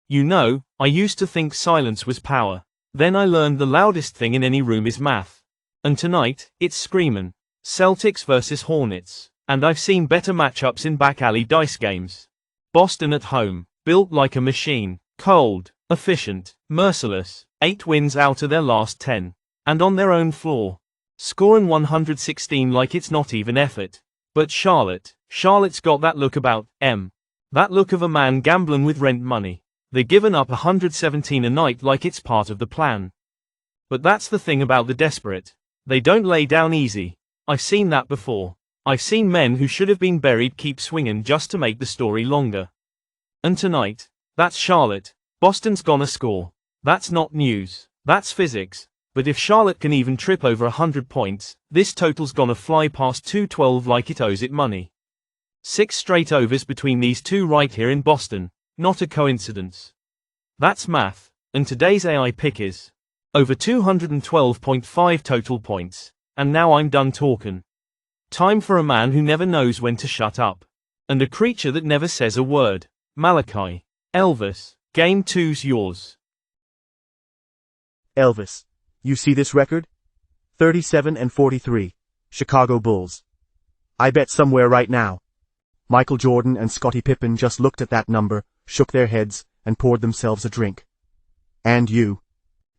You know, I used to think silence was power. Then I learned the loudest thing in any room is math. And tonight, it's screamin'. Celtics versus Hornets. And I've seen better matchups in back alley dice games. Boston at home, built like a machine, cold, efficient, merciless, 8 wins out of their last 10. And on their own floor. Scoring 116 like it's not even effort. But Charlotte's got that look about that look of a man gambling with rent money. They're giving up 117 a night like it's part of the plan. But that's the thing about the desperate. They don't lay down easy. I've seen that before. I've seen men who should have been buried keep swinging just to make the story longer. And tonight, that's Charlotte. Boston's gonna score. That's not news. That's physics. But if Charlotte can even trip over 100 points, this total's gonna fly past 212 like it owes it money. 6 straight overs between these two right here in Boston. Not a coincidence. That's math, and today's AI pick is over 212.5 total points. And now I'm done talking. Time for a man who never knows when to shut up. And a creature that never says a word. Malachi. Elvis, game 2's yours. Elvis, you see this record? 37-43, Chicago Bulls. I bet somewhere right now. Michael Jordan and Scottie Pippen just looked at that number, shook their heads, and poured themselves a drink. And you.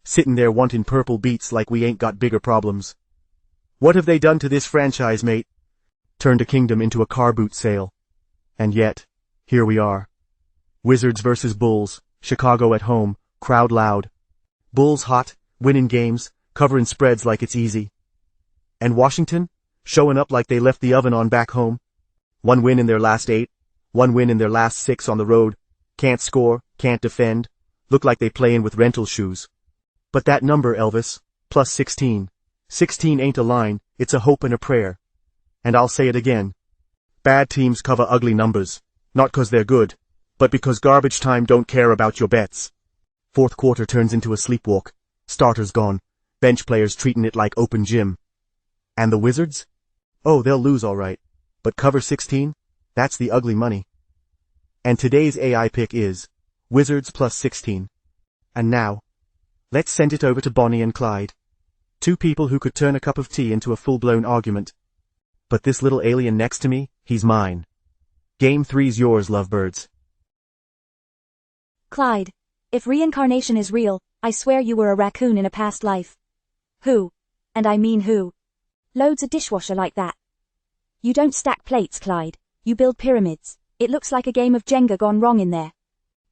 Sitting there wanting purple beats like we ain't got bigger problems. What have they done to this franchise, mate? Turned a kingdom into a car boot sale. And yet, here we are. Wizards versus Bulls, Chicago at home, crowd loud. Bulls hot, winning games, covering spreads like it's easy. And Washington, showing up like they left the oven on back home. 1 win in their last 8, 1 win in their last 6 on the road. Can't score, can't defend, look like they playin' with rental shoes. But that number, Elvis, plus 16. 16 ain't a line, it's a hope and a prayer. And I'll say it again. Bad teams cover ugly numbers, not 'cause they're good, but because garbage time don't care about your bets. Fourth quarter turns into a sleepwalk, starters gone, bench players treating it like open gym. And the Wizards? Oh, they'll lose all right. But cover 16? That's the ugly money. And today's AI pick is Wizards plus 16. And now, let's send it over to Bonnie and Clyde. 2 people who could turn a cup of tea into a full-blown argument. But this little alien next to me, he's mine. Game 3's yours, lovebirds. Clyde, if reincarnation is real, I swear you were a raccoon in a past life. Who? And I mean who? Loads a dishwasher like that. You don't stack plates, Clyde. You build pyramids. It looks like a game of Jenga gone wrong in there.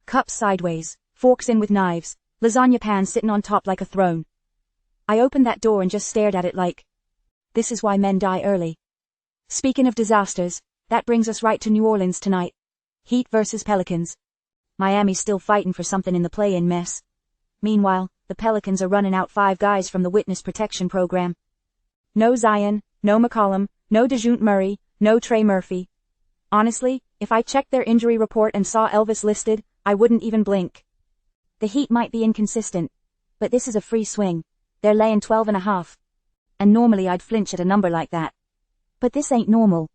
Cups sideways, forks in with knives, lasagna pan sitting on top like a throne. I opened that door and just stared at it like, this is why men die early. Speaking of disasters, that brings us right to New Orleans tonight. Heat versus Pelicans. Miami's still fighting for something in the play-in mess. Meanwhile, the Pelicans are running out 5 guys from the witness protection program. No Zion, no McCollum, no DeJounte Murray, no Trey Murphy. Honestly, if I checked their injury report and saw Elvis listed, I wouldn't even blink. The Heat might be inconsistent, but this is a free swing. They're laying 12.5. And normally I'd flinch at a number like that. But this ain't normal.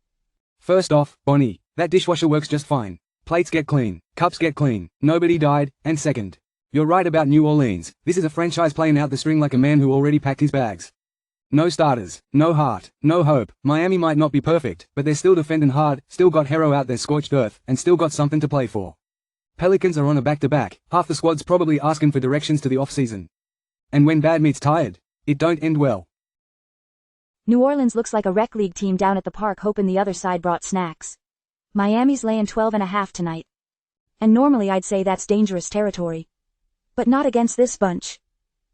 First off, Bonnie, that dishwasher works just fine. Plates get clean, cups get clean, nobody died, and second, you're right about New Orleans. This is a franchise playing out the string like a man who already packed his bags. No starters, no heart, no hope. Miami might not be perfect, but they're still defending hard, still got Hero out there scorched earth, and still got something to play for. Pelicans are on a back-to-back, half the squad's probably asking for directions to the off-season. And when bad meets tired, it don't end well. New Orleans looks like a rec league team down at the park hoping the other side brought snacks. Miami's laying 12.5 tonight. And normally I'd say that's dangerous territory. But not against this bunch.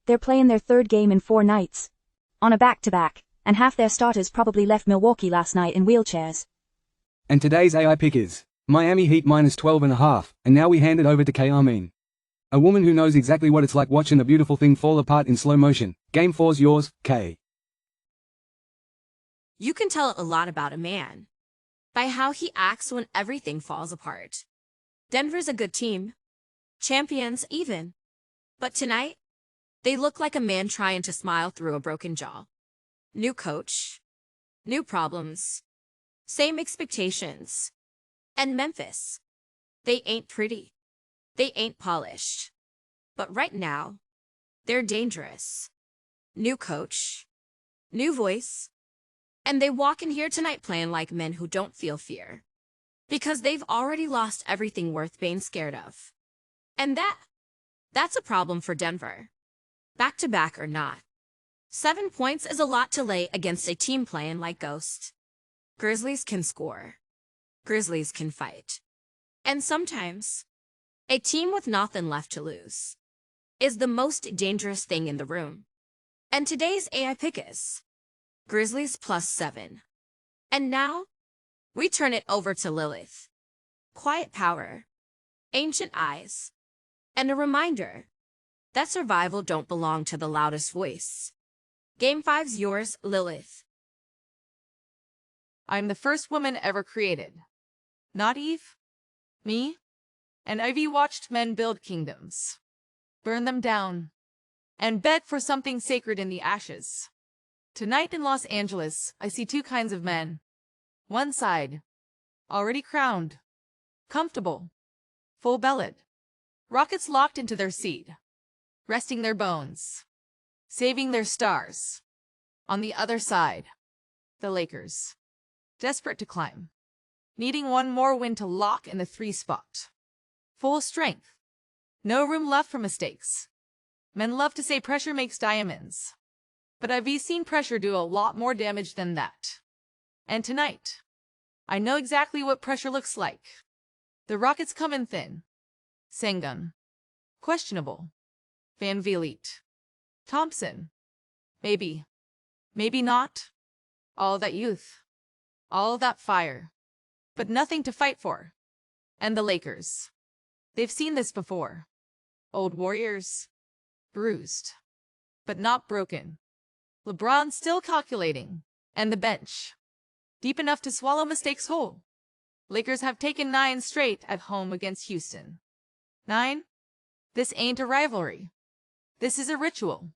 They're playing their 3rd game in 4 nights. On a back-to-back, and half their starters probably left Milwaukee last night in wheelchairs. And today's AI pick is Miami Heat minus 12.5, and now we hand it over to Kay Armin. A woman who knows exactly what it's like watching a beautiful thing fall apart in slow motion. Game 4's yours, Kay. You can tell a lot about a man by how he acts when everything falls apart. Denver's a good team. Champions even. But tonight, they look like a man trying to smile through a broken jaw. New coach. New problems. Same expectations. And Memphis. They ain't pretty. They ain't polished. But right now, they're dangerous. New coach, new voice, and they walk in here tonight playing like men who don't feel fear. Because they've already lost everything worth being scared of. And that's a problem for Denver. Back to back or not. 7 points is a lot to lay against a team playing like Ghost. Grizzlies can score. Grizzlies can fight. And sometimes, a team with nothing left to lose is the most dangerous thing in the room. And today's AI pick is Grizzlies +7. And now, we turn it over to Lilith. Quiet power, ancient eyes, and a reminder that survival don't belong to the loudest voice. Game 5's yours, Lilith. I'm the first woman ever created. Not Eve, me, and Ivy watched men build kingdoms, burn them down, and beg for something sacred in the ashes. Tonight in Los Angeles, I see two kinds of men. One side, already crowned, comfortable, full-bellied, rockets locked into their seed, resting their bones, saving their stars. On the other side, the Lakers, desperate to climb, needing one more win to lock in the 3 spot. Full strength, no room left for mistakes. Men love to say pressure makes diamonds, but I've seen pressure do a lot more damage than that. And tonight, I know exactly what pressure looks like. The Rockets come in thin. Sengun, questionable. Van Vliet, Thompson, maybe not. All that youth, all that fire, but nothing to fight for. And the Lakers, they've seen this before. Old warriors, bruised, but not broken. LeBron still calculating, and the bench, deep enough to swallow mistakes whole. Lakers have taken 9 straight at home against Houston. 9? This ain't a rivalry. This is a ritual.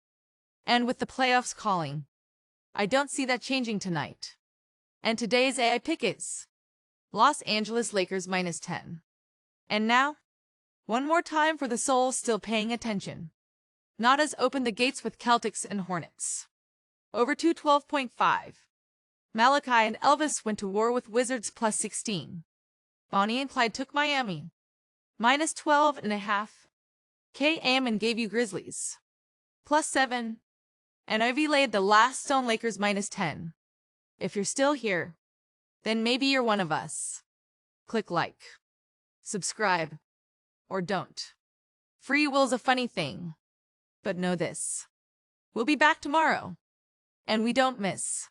And with the playoffs calling, I don't see that changing tonight. And today's AI pick is Los Angeles Lakers -10. And now, one more time for the soul still paying attention. Nadas opened the gates with Celtics and Hornets. Over 212.5. Malachi and Elvis went to war with Wizards +16. Bonnie and Clyde took Miami -12.5. K. Amon gave you Grizzlies +7. And Ivy laid the last stone Lakers -10. If you're still here, then maybe you're one of us. Click like, subscribe, or don't. Free will's a funny thing, but know this. We'll be back tomorrow, and we don't miss.